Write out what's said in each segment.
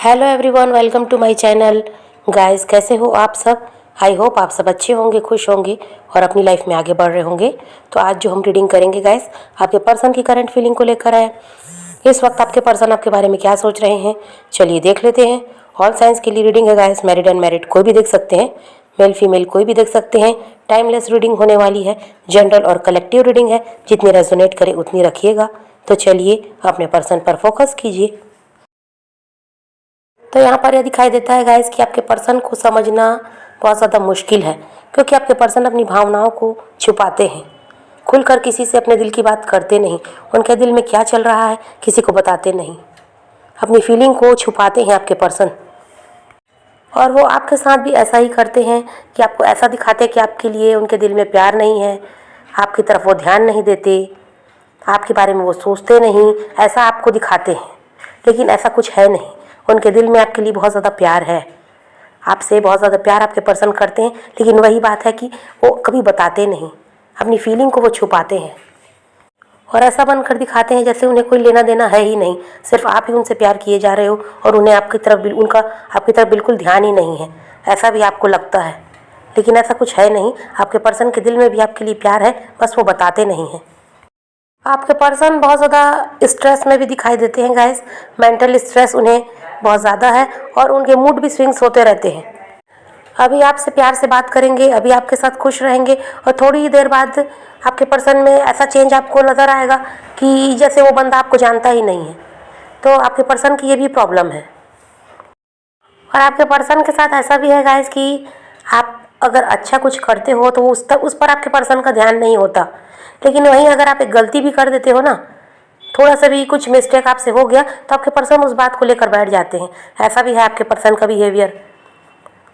Hello everyone, welcome to my channel. Guys, कैसे हो आप सब? आई होप आप सब अच्छे होंगे, खुश होंगे और अपनी लाइफ में आगे बढ़ रहे होंगे। तो आज जो हम रीडिंग करेंगे गाइस, आपके पर्सन की करंट फीलिंग को लेकर है। इस वक्त आपके पर्सन आपके बारे में क्या सोच रहे हैं, चलिए देख लेते हैं। ऑल साइंस के लिए रीडिंग है गाइस, मैरिड अनमैरिड कोई भी देख सकते हैं, मेल फीमेल कोई भी देख सकते हैं। टाइमलेस रीडिंग होने वाली है, जनरल और कलेक्टिव रीडिंग है, जितनी रेजोनेट करे उतनी रखिएगा। तो चलिए अपने पर्सन पर फोकस कीजिए। तो यहाँ पर यह दिखाई देता है गाइस कि आपके पर्सन को समझना बहुत ज़्यादा मुश्किल है, क्योंकि आपके पर्सन अपनी भावनाओं को छुपाते हैं, खुलकर किसी से अपने दिल की बात करते नहीं। उनके दिल में क्या चल रहा है किसी को बताते नहीं, अपनी फीलिंग को छुपाते हैं आपके पर्सन। और वो आपके साथ भी ऐसा ही करते हैं कि आपको ऐसा दिखाते हैं कि आपके लिए उनके दिल में प्यार नहीं है, आपकी तरफ वो ध्यान नहीं देते, आपके बारे में वो सोचते नहीं, ऐसा आपको दिखाते हैं। लेकिन ऐसा कुछ है नहीं, उनके दिल में आपके लिए बहुत ज़्यादा प्यार है, आपसे बहुत ज़्यादा प्यार आपके पर्सन करते हैं। लेकिन वही बात है कि वो कभी बताते नहीं, अपनी फीलिंग को वो छुपाते हैं और ऐसा बनकर दिखाते हैं जैसे उन्हें कोई लेना देना है ही नहीं, सिर्फ आप ही उनसे प्यार किए जा रहे हो और उन्हें आपकी तरफ उनका आपकी तरफ बिल्कुल ध्यान ही नहीं है। ऐसा भी आपको लगता है, लेकिन ऐसा कुछ है नहीं। आपके पर्सन के दिल में भी आपके लिए प्यार है, बस वो बताते नहीं हैं। आपके पर्सन बहुत ज़्यादा स्ट्रेस में भी दिखाई देते हैं गाइस, मेंटल स्ट्रेस उन्हें बहुत ज़्यादा है और उनके मूड भी स्विंग्स होते रहते हैं। अभी आपसे प्यार से बात करेंगे, अभी आपके साथ खुश रहेंगे और थोड़ी ही देर बाद आपके पर्सन में ऐसा चेंज आपको नज़र आएगा कि जैसे वो बंदा आपको जानता ही नहीं है। तो आपके पर्सन की ये भी प्रॉब्लम है। और आपके पर्सन के साथ ऐसा भी है गाइस कि आप अगर अच्छा कुछ करते हो तो उस पर आपके पर्सन का ध्यान नहीं होता। लेकिन वहीं अगर आप एक गलती भी कर देते हो ना, थोड़ा सा भी कुछ मिस्टेक आपसे हो गया, तो आपके पर्सन उस बात को लेकर बैठ जाते हैं। ऐसा भी है आपके पर्सन का बिहेवियर,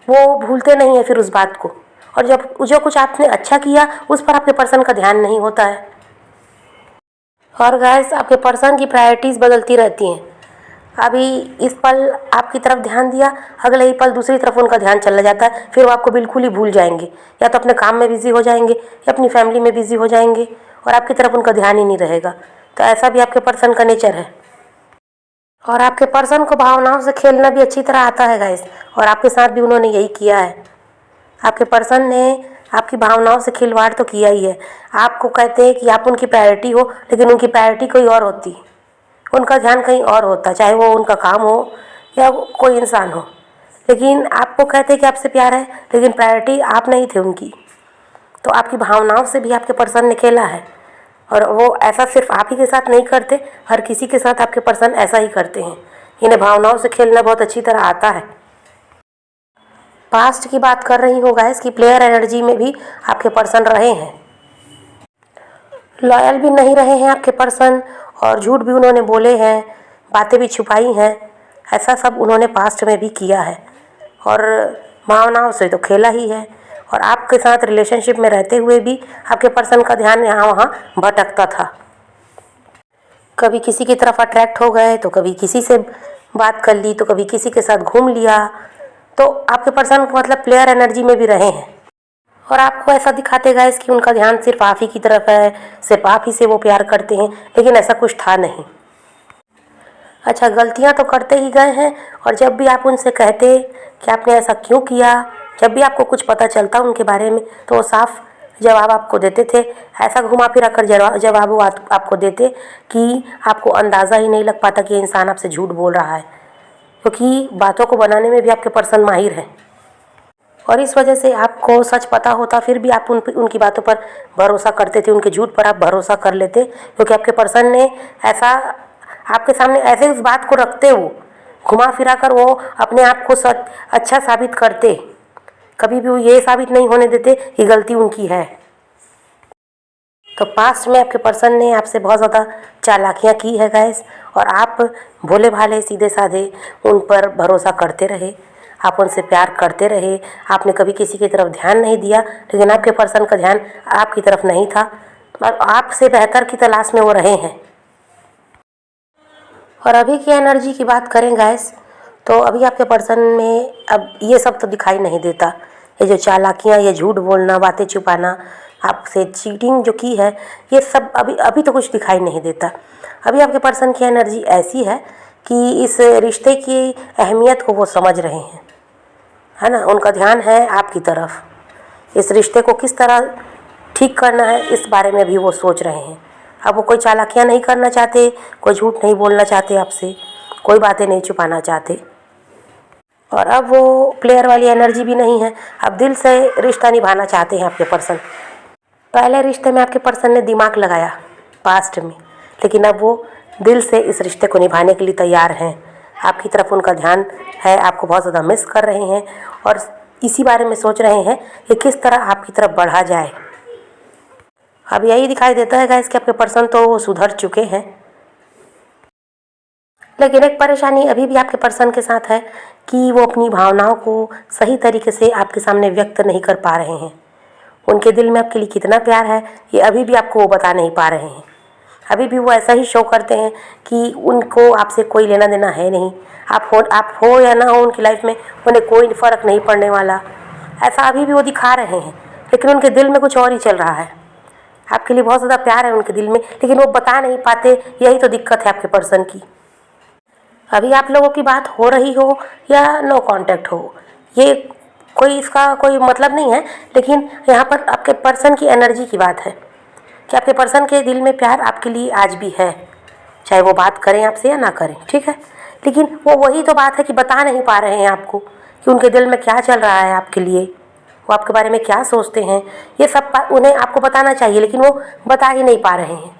वो भूलते नहीं है फिर उस बात को। और जब जो कुछ आपने अच्छा किया उस पर आपके पर्सन का ध्यान नहीं होता है। और गाइस, आपके पर्सन की प्रायोरिटीज़ बदलती रहती हैं। अभी इस पल आपकी तरफ ध्यान दिया, अगले ही पल दूसरी तरफ उनका ध्यान चला जाता है, फिर वो आपको बिल्कुल ही भूल जाएंगे, या तो अपने काम में बिजी हो जाएंगे या अपनी फैमिली में बिजी हो जाएंगे और आपकी तरफ उनका ध्यान ही नहीं रहेगा। तो ऐसा भी आपके पर्सन का नेचर है। और आपके पर्सन को भावनाओं से खेलना भी अच्छी तरह आता है गाइस, और आपके साथ भी उन्होंने यही किया है। आपके पर्सन ने आपकी भावनाओं से खिलवाड़ तो किया ही है। आपको कहते हैं कि आप उनकी प्रायोरिटी हो, लेकिन उनकी प्रायोरिटी कोई और होती, उनका ध्यान कहीं और होता, चाहे वो उनका काम हो या कोई इंसान हो। लेकिन आपको कहते हैं कि आपसे प्यार है, लेकिन प्रायोरिटी आप नहीं थे उनकी। तो आपकी भावनाओं से भी आपके पर्सन ने खेला है, और वो ऐसा सिर्फ आप ही के साथ नहीं करते, हर किसी के साथ आपके पर्सन ऐसा ही करते हैं। इन्हें भावनाओं से खेलना बहुत अच्छी तरह आता है। पास्ट की बात कर रही हूँ गाइस कि प्लेयर एनर्जी में भी आपके पर्सन रहे हैं, लॉयल भी नहीं रहे हैं आपके पर्सन, और झूठ भी उन्होंने बोले हैं, बातें भी छुपाई हैं। ऐसा सब उन्होंने पास्ट में भी किया है और भावनाओं से तो खेला ही है। और आपके साथ रिलेशनशिप में रहते हुए भी आपके पर्सन का ध्यान यहाँ वहाँ भटकता था। कभी किसी की तरफ अट्रैक्ट हो गए, तो कभी किसी से बात कर ली, तो कभी किसी के साथ घूम लिया। तो आपके पर्सन मतलब प्लेयर एनर्जी में भी रहे हैं, और आपको ऐसा दिखाते गाइस कि उनका ध्यान सिर्फ आप ही की तरफ है, सिर्फ आप ही से वो प्यार करते हैं, लेकिन ऐसा कुछ था नहीं। अच्छा, गलतियां तो करते ही गए हैं, और जब भी आप उनसे कहते कि आपने ऐसा क्यों किया, जब भी आपको कुछ पता चलता उनके बारे में, तो वो साफ जवाब आपको देते थे। ऐसा घुमा फिरा कर जवाब वो आपको देते कि आपको अंदाज़ा ही नहीं लग पाता कि ये इंसान आपसे झूठ बोल रहा है, क्योंकि बातों को बनाने में भी आपके पर्सन माहिर हैं। और इस वजह से आपको सच पता होता फिर भी आप उनकी बातों पर भरोसा करते थे, उनके झूठ पर आप भरोसा कर लेते, क्योंकि आपके पर्सन ने ऐसा आपके सामने ऐसे उस बात को रखते, वो घुमा फिरा कर वो अपने आप को सच अच्छा साबित करते, कभी भी वो ये साबित नहीं होने देते कि गलती उनकी है। तो पास्ट में आपके पर्सन ने आपसे बहुत ज़्यादा चालाकियाँ की है गाइस, और आप भोले भाले सीधे साधे उन पर भरोसा करते रहे, आप उनसे प्यार करते रहे। आपने कभी किसी की तरफ ध्यान नहीं दिया, लेकिन आपके पर्सन का ध्यान आपकी तरफ नहीं था, और आपसे बेहतर की तलाश में वो रहे हैं। और अभी की एनर्जी की बात करें गाइस, तो अभी आपके पर्सन में अब ये सब तो दिखाई नहीं देता। ये जो चालाकियाँ, ये झूठ बोलना, बातें छुपाना, आपसे चीटिंग जो की है, ये सब अभी अभी तो कुछ दिखाई नहीं देता। अभी आपके पर्सन की एनर्जी ऐसी है कि इस रिश्ते की अहमियत को वो समझ रहे हैं, है ना। उनका ध्यान है आपकी तरफ, इस रिश्ते को किस तरह ठीक करना है इस बारे में भी वो सोच रहे हैं। अब वो कोई चालाकियाँ नहीं करना चाहते, कोई झूठ नहीं बोलना चाहते आपसे, कोई बातें नहीं छुपाना चाहते। और अब वो प्लेयर वाली एनर्जी भी नहीं है, अब दिल से रिश्ता निभाना चाहते हैं आपके पर्सन। पहले रिश्ते में आपके पर्सन ने दिमाग लगाया पास्ट में, लेकिन अब वो दिल से इस रिश्ते को निभाने के लिए तैयार हैं। आपकी तरफ उनका ध्यान है, आपको बहुत ज़्यादा मिस कर रहे हैं और इसी बारे में सोच रहे हैं कि किस तरह आपकी तरफ बढ़ा जाए। अब यही दिखाई देता है गाइस कि आपके पर्सन तो सुधर चुके हैं, लेकिन एक परेशानी अभी भी आपके पर्सन के साथ है कि वो अपनी भावनाओं को सही तरीके से आपके सामने व्यक्त नहीं कर पा रहे हैं। उनके दिल में आपके लिए कितना प्यार है ये अभी भी आपको वो बता नहीं पा रहे हैं। अभी भी वो ऐसा ही शो करते हैं कि उनको आपसे कोई लेना देना है नहीं, आप हो या ना हो उनकी लाइफ में उन्हें कोई फ़र्क नहीं पड़ने वाला, ऐसा अभी भी वो दिखा रहे हैं। लेकिन उनके दिल में कुछ और ही चल रहा है। आपके लिए बहुत ज़्यादा प्यार है उनके दिल में, लेकिन वो बता नहीं पाते, यही तो दिक्कत है आपके पर्सन की। अभी आप लोगों की बात हो रही हो या नो कांटेक्ट हो, ये कोई इसका कोई मतलब नहीं है, लेकिन यहाँ पर आपके पर्सन की एनर्जी की बात है कि आपके पर्सन के दिल में प्यार आपके लिए आज भी है, चाहे वो बात करें आपसे या ना करें, ठीक है। लेकिन वो वही तो बात है कि बता नहीं पा रहे हैं आपको कि उनके दिल में क्या चल रहा है आपके लिए, वो आपके बारे में क्या सोचते हैं। ये सब उन्हें आपको बताना चाहिए, लेकिन वो बता ही नहीं पा रहे हैं।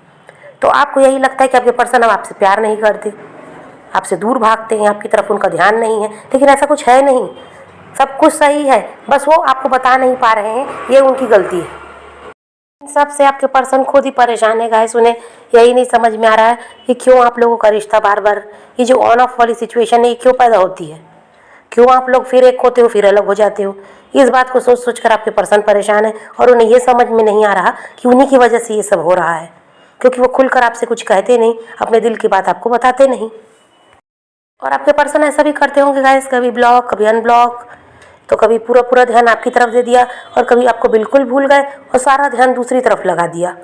तो आपको यही लगता है कि आपके पर्सन अब आपसे प्यार नहीं करते, आपसे दूर भागते हैं, आपकी तरफ उनका ध्यान नहीं है। लेकिन ऐसा कुछ है नहीं, सब कुछ सही है, बस वो आपको बता नहीं पा रहे हैं, ये उनकी गलती है। सबसे आपके पर्सन खुद ही परेशान है गाइस। उन्हें यही नहीं समझ में आ रहा है कि क्यों आप लोगों का रिश्ता बार बार ये जो ऑन ऑफ वाली सिचुएशन है ये क्यों पैदा होती है, क्यों आप लोग फिर एक होते हो फिर अलग हो जाते हो। इस बात को सोच सोच कर आपके पर्सन परेशान है और उन्हें ये समझ में नहीं आ रहा कि उन्हीं की वजह से ये सब हो रहा है, क्योंकि वो खुलकर आपसे कुछ कहते नहीं, अपने दिल की बात आपको बताते नहीं। और आपके पर्सन ऐसा भी करते होंगे गाइस, कभी ब्लॉक कभी अनब्लॉक, तो कभी पूरा पूरा ध्यान आपकी तरफ दे दिया और कभी आपको बिल्कुल भूल गए और सारा ध्यान दूसरी तरफ लगा दिया।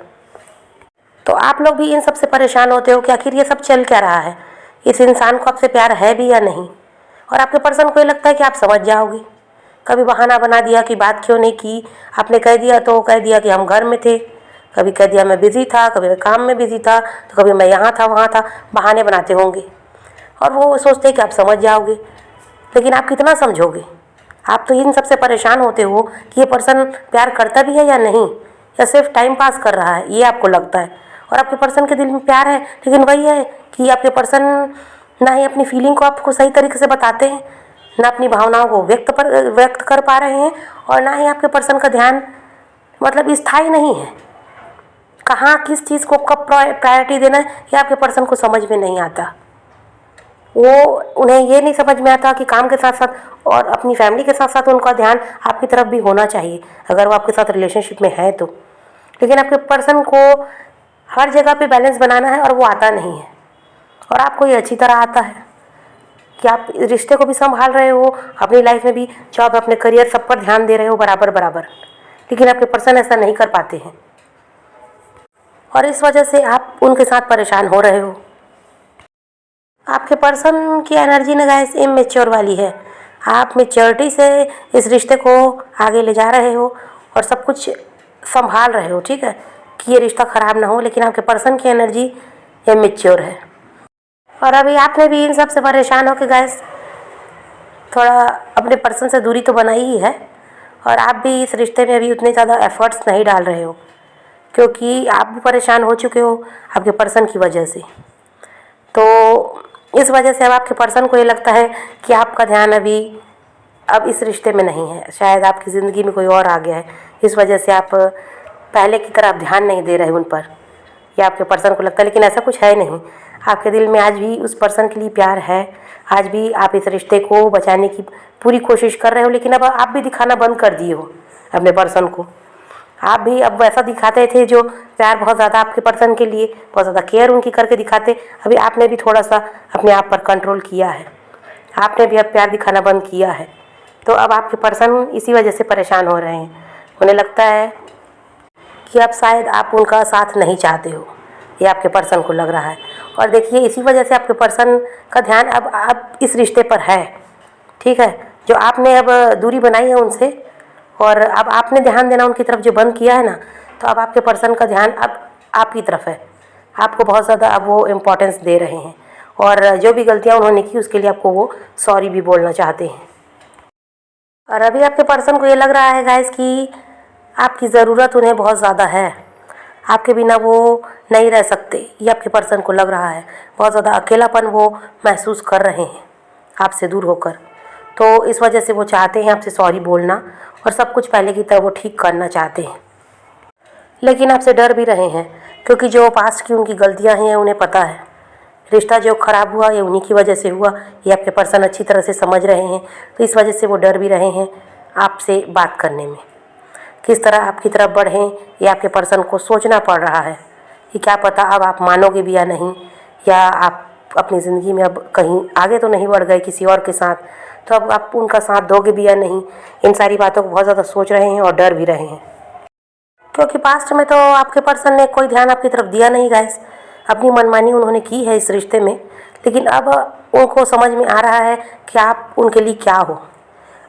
तो आप लोग भी इन सब से परेशान होते हो कि आखिर ये सब चल क्या रहा है, इस इंसान को आपसे प्यार है भी या नहीं। और आपके पर्सन को ये लगता है कि आप समझ जाओगे। कभी बहाना बना दिया कि बात क्यों नहीं की, आपने कह दिया तो कह दिया कि हम घर में थे, कभी कह दिया मैं बिज़ी था, कभी मैं काम में बिज़ी था, तो कभी मैं यहाँ था वहाँ था, बहाने बनाते होंगे और वो सोचते हैं कि आप समझ जाओगे। लेकिन आप कितना समझोगे, आप तो इन सबसे परेशान होते हो कि ये पर्सन प्यार करता भी है या नहीं, या सिर्फ टाइम पास कर रहा है, ये आपको लगता है। और आपके पर्सन के दिल में प्यार है, लेकिन वही है कि आपके पर्सन ना ही अपनी फीलिंग को आपको सही तरीके से बताते हैं, ना अपनी भावनाओं को व्यक्त कर पा रहे हैं, और ना ही आपके पर्सन का ध्यान मतलब स्थायी नहीं है। कहाँ किस चीज़ को कब प्रायोरिटी देना है ये आपके पर्सन को समझ में नहीं आता। उन्हें ये नहीं समझ में आता कि काम के साथ साथ और अपनी फैमिली के साथ साथ उनका ध्यान आपकी तरफ भी होना चाहिए अगर वो आपके साथ रिलेशनशिप में है तो। लेकिन आपके पर्सन को हर जगह पे बैलेंस बनाना है और वो आता नहीं है, और आपको ये अच्छी तरह आता है कि आप रिश्ते को भी संभाल रहे हो, अपनी लाइफ में भी जॉब, अपने करियर, सब पर ध्यान दे रहे हो बराबर बराबर। लेकिन आपके पर्सन ऐसा नहीं कर पाते हैं और इस वजह से आप उनके साथ परेशान हो रहे हो। आपके पर्सन की एनर्जी ना गाइस इमेच्योर वाली है। आप मेच्योरिटी से इस रिश्ते को आगे ले जा रहे हो और सब कुछ संभाल रहे हो, ठीक है, कि ये रिश्ता ख़राब ना हो। लेकिन आपके पर्सन की एनर्जी इमेच्योर है और अभी आपने भी इन सब से परेशान हो के गाइस थोड़ा अपने पर्सन से दूरी तो बनाई ही है, और आप भी इस रिश्ते में अभी उतने ज़्यादा एफर्ट्स नहीं डाल रहे हो, क्योंकि आप भी परेशान हो चुके हो आपके पर्सन की वजह से। तो इस वजह से अब आपके पर्सन को ये लगता है कि आपका ध्यान अभी अब इस रिश्ते में नहीं है, शायद आपकी ज़िंदगी में कोई और आ गया है। इस वजह से आप पहले की तरह ध्यान नहीं दे रहे उन पर, या आपके पर्सन को लगता है। लेकिन ऐसा कुछ है नहीं, आपके दिल में आज भी उस पर्सन के लिए प्यार है, आज भी आप इस रिश्ते को बचाने की पूरी कोशिश कर रहे हो। लेकिन अब आप भी दिखाना बंद कर दिए हो अपने पर्सन को। आप भी अब वैसा दिखाते थे जो प्यार बहुत ज़्यादा आपके पर्सन के लिए, बहुत ज़्यादा केयर उनकी करके दिखाते, अभी आपने भी थोड़ा सा अपने आप पर कंट्रोल किया है, आपने भी अब प्यार दिखाना बंद किया है। तो अब आपके पर्सन इसी वजह से परेशान हो रहे हैं। उन्हें लगता है कि अब शायद आप उनका साथ नहीं चाहते हो, ये आपके पर्सन को लग रहा है। और देखिए इसी वजह से आपके पर्सन का ध्यान अब इस रिश्ते पर है। ठीक है, जो आपने अब दूरी बनाई है उनसे और अब आपने ध्यान देना उनकी तरफ जो बंद किया है ना, तो अब आपके पर्सन का ध्यान अब आपकी तरफ है। आपको बहुत ज़्यादा अब वो इम्पोर्टेंस दे रहे हैं और जो भी गलतियाँ उन्होंने की उसके लिए आपको वो सॉरी भी बोलना चाहते हैं। और अभी आपके पर्सन को ये लग रहा है गाइस कि आपकी ज़रूरत उन्हें बहुत ज़्यादा है, आपके बिना वो नहीं रह सकते, ये आपके पर्सन को लग रहा है। बहुत ज़्यादा अकेलापन वो महसूस कर रहे हैं आपसे दूर होकर, तो इस वजह से वो चाहते हैं आपसे सॉरी बोलना और सब कुछ पहले की तरह वो ठीक करना चाहते हैं। लेकिन आपसे डर भी रहे हैं क्योंकि जो पास्ट की उनकी गलतियां हैं उन्हें पता है। रिश्ता जो ख़राब हुआ ये उन्हीं की वजह से हुआ, ये आपके पर्सन अच्छी तरह से समझ रहे हैं, तो इस वजह से वो डर भी रहे हैं आपसे बात करने में। किस तरह आपकी तरफ बढ़ें ये आपके पर्सन को सोचना पड़ रहा है कि क्या पता अब आप मानोगे भी या नहीं, या आप अपनी ज़िंदगी में अब कहीं आगे तो नहीं बढ़ गए किसी और के साथ, तो अब आप उनका साथ दोगे भी या नहीं। इन सारी बातों को बहुत ज़्यादा सोच रहे हैं और डर भी रहे हैं क्योंकि पास्ट में तो आपके पर्सन ने कोई ध्यान आपकी तरफ दिया नहीं गाइस, अपनी मनमानी उन्होंने की है इस रिश्ते में। लेकिन अब उनको समझ में आ रहा है कि आप उनके लिए क्या हो,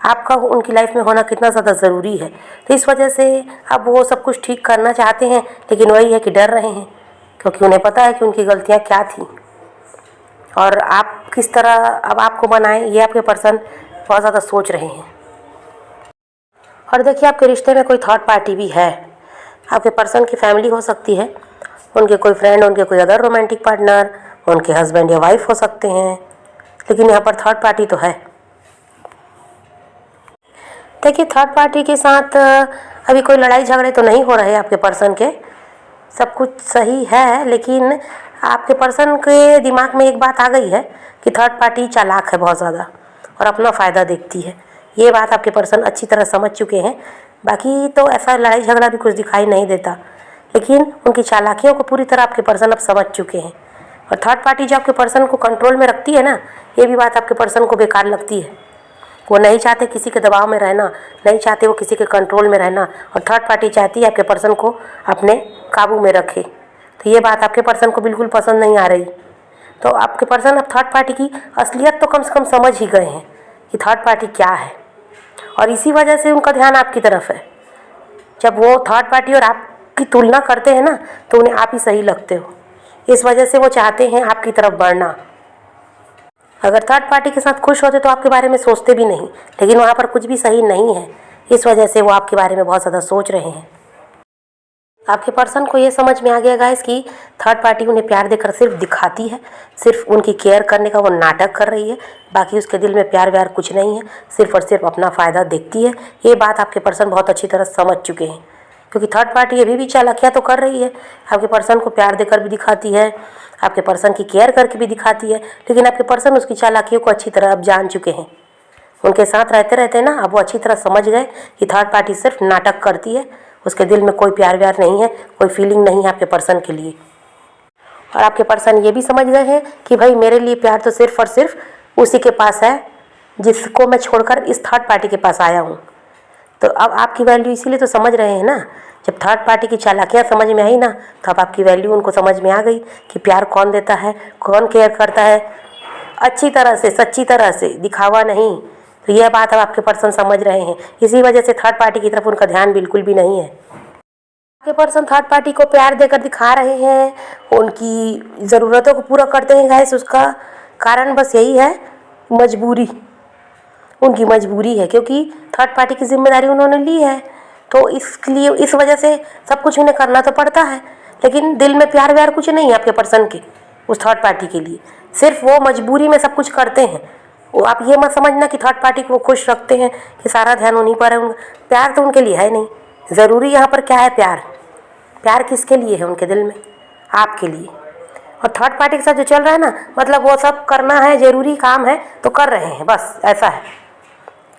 आपका उनकी लाइफ में होना कितना ज़्यादा ज़रूरी है, तो इस वजह से अब वो सब कुछ ठीक करना चाहते हैं। लेकिन वही है कि डर रहे हैं क्योंकि उन्हें पता है कि उनकी गलतियाँ क्या थी और आप किस तरह अब आपको बनाएं ये आपके पर्सन बहुत ज़्यादा सोच रहे हैं। और देखिए आपके रिश्ते में कोई थर्ड पार्टी भी है, आपके पर्सन की फैमिली हो सकती है, उनके कोई फ्रेंड, उनके कोई अदर रोमांटिक पार्टनर, उनके हस्बैंड या वाइफ हो सकते हैं, लेकिन यहाँ पर थर्ड पार्टी तो है। देखिए थर्ड पार्टी के साथ अभी कोई लड़ाई झगड़े तो नहीं हो रहे आपके पर्सन के, सब कुछ सही है। लेकिन आपके पर्सन के दिमाग में एक बात आ गई है कि थर्ड पार्टी चालाक है बहुत ज़्यादा और अपना फ़ायदा देखती है। ये बात आपके पर्सन अच्छी तरह समझ चुके हैं। बाकी तो ऐसा लड़ाई झगड़ा भी कुछ दिखाई नहीं देता, लेकिन उनकी चालाकियों को पूरी तरह आपके पर्सन अब समझ चुके हैं। और थर्ड पार्टी जो आपके पर्सन को कंट्रोल में रखती है ना, ये भी बात आपके पर्सन को बेकार लगती है। वो नहीं चाहते किसी के दबाव में रहना, नहीं चाहते वो किसी के कंट्रोल में रहना, और थर्ड पार्टी चाहती है आपके पर्सन को अपने काबू में रखे। तो ये बात आपके पर्सन को बिल्कुल पसंद नहीं आ रही। तो आपके पर्सन अब थर्ड पार्टी की असलियत तो कम से कम समझ ही गए हैं कि थर्ड पार्टी क्या है, और इसी वजह से उनका ध्यान आपकी तरफ है। जब वो थर्ड पार्टी और आपकी तुलना करते हैं ना, तो उन्हें आप ही सही लगते हो, इस वजह से वो चाहते हैं आपकी तरफ बढ़ना। अगर थर्ड पार्टी के साथ खुश होते तो आपके बारे में सोचते भी नहीं, लेकिन वहाँ पर कुछ भी सही नहीं है, इस वजह से वो आपके बारे में बहुत ज़्यादा सोच रहे हैं। आपके पर्सन को ये समझ में आ गया गाइस कि थर्ड पार्टी उन्हें प्यार देकर सिर्फ दिखाती है, सिर्फ उनकी केयर करने का वो नाटक कर रही है, बाकी उसके दिल में प्यार व्यार कुछ नहीं है, सिर्फ और सिर्फ अपना फ़ायदा देखती है। ये बात आपके पर्सन बहुत अच्छी तरह समझ चुके हैं, क्योंकि थर्ड पार्टी अभी भी चालाकियाँ तो कर रही है, आपके पर्सन को प्यार देकर भी दिखाती है, आपके पर्सन की केयर करके भी दिखाती है, लेकिन आपके पर्सन उसकी चालाकियों को अच्छी तरह अब जान चुके हैं। उनके साथ रहते रहते ना अब वो अच्छी तरह समझ गए कि थर्ड पार्टी सिर्फ नाटक करती है, उसके दिल में कोई प्यार व्यार नहीं है, कोई फीलिंग नहीं है आपके पर्सन के लिए। और आपके पर्सन ये भी समझ गए हैं कि भाई मेरे लिए प्यार तो सिर्फ और सिर्फ उसी के पास है जिसको मैं छोड़कर इस थर्ड पार्टी के पास आया हूँ। तो अब आपकी वैल्यू इसीलिए तो समझ रहे हैं ना, जब थर्ड पार्टी की चालाकियाँ समझ में आई ना, तो अब आपकी वैल्यू उनको समझ में आ गई कि प्यार कौन देता है, कौन केयर करता है, अच्छी तरह से, सच्ची तरह से, दिखावा नहीं। तो यह बात अब आपके पर्सन समझ रहे हैं, इसी वजह से थर्ड पार्टी की तरफ उनका ध्यान बिल्कुल भी नहीं है। आपके पर्सन थर्ड पार्टी को प्यार देकर दिखा रहे हैं, उनकी ज़रूरतों को पूरा करते हैं गाइस। उसका कारण बस यही है, मजबूरी, उनकी मजबूरी है, क्योंकि थर्ड पार्टी की जिम्मेदारी उन्होंने ली है, तो इसलिए इस वजह से सब कुछ उन्हें करना तो पड़ता है। लेकिन दिल में प्यार व्यार कुछ नहीं है आपके पर्सन के उस थर्ड पार्टी के लिए, सिर्फ वो मजबूरी में सब कुछ करते हैं। वो आप ये मत समझना कि थर्ड पार्टी को वो खुश रखते हैं, कि सारा ध्यान उन्हीं पर है। उनका प्यार तो उनके लिए है नहीं। ज़रूरी यहाँ पर क्या है, प्यार, प्यार किसके लिए है उनके दिल में, आपके लिए। और थर्ड पार्टी के साथ जो चल रहा है ना, मतलब वो सब करना है, ज़रूरी काम है तो कर रहे हैं, बस ऐसा है,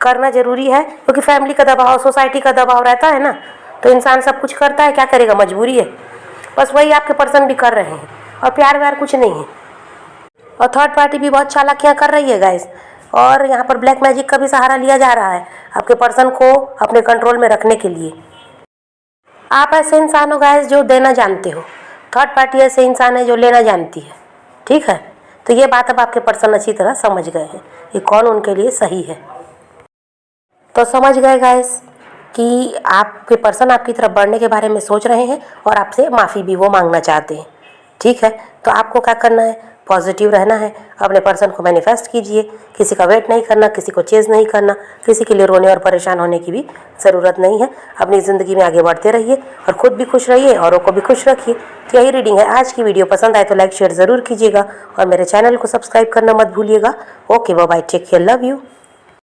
करना ज़रूरी है, क्योंकि फैमिली का दबाव, सोसाइटी का दबाव रहता है ना, तो इंसान सब कुछ करता है, क्या करेगा, मजबूरी है। बस वही आपके पर्सन भी कर रहे हैं, और प्यार व्यार कुछ नहीं है। और थर्ड पार्टी भी बहुत चालाकियाँ कर रही है गाइस, और यहाँ पर ब्लैक मैजिक का भी सहारा लिया जा रहा है आपके पर्सन को अपने कंट्रोल में रखने के लिए। आप ऐसे इंसान हो गाइस जो देना जानते हो, थर्ड पार्टी ऐसे इंसान है जो लेना जानती है। ठीक है, तो ये बात अब आपके पर्सन अच्छी तरह समझ गए हैं कि कौन उनके लिए सही है। तो समझ गए गाइस कि आपके पर्सन आपकी तरफ बढ़ने के बारे में सोच रहे हैं और आपसे माफ़ी भी वो मांगना चाहते हैं। ठीक है, तो आपको क्या करना है, पॉजिटिव रहना है, अपने पर्सन को मैनिफेस्ट कीजिए, किसी का वेट नहीं करना, किसी को चेज़ नहीं करना, किसी के लिए रोने और परेशान होने की भी ज़रूरत नहीं है। अपनी ज़िंदगी में आगे बढ़ते रहिए और ख़ुद भी खुश रहिए, औरों को भी खुश रखिए। तो यही रीडिंग है आज की। वीडियो पसंद आए तो लाइक शेयर ज़रूर कीजिएगा और मेरे चैनल को सब्सक्राइब करना मत भूलिएगा। Okay, bye bye, take care, love you.